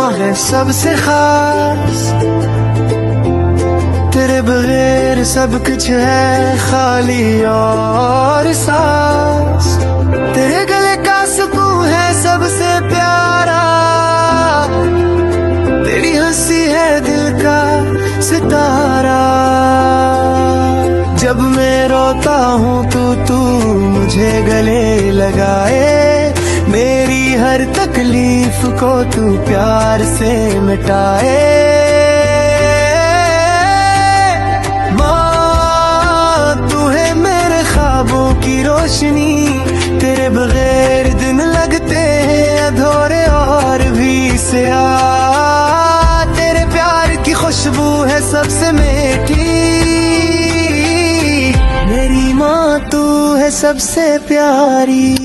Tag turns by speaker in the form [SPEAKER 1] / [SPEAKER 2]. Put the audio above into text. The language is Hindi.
[SPEAKER 1] माँ है सबसे खास, तेरे बगैर सब कुछ है खाली और सांस। तेरे गले का सुकून है सबसे प्यारा, तेरी हंसी है दिल का सितारा। जब मैं रोता हूँ तू मुझे गले लगाए, मेरी हर तकलीफ को तू प्यार से मिटाए। माँ तू है मेरे ख्वाबों की रोशनी, तेरे बगैर दिन लगते हैं अधूरे और भी स्याह। तेरे प्यार की खुशबू है सबसे मीठी, मेरी माँ तू है सबसे प्यारी।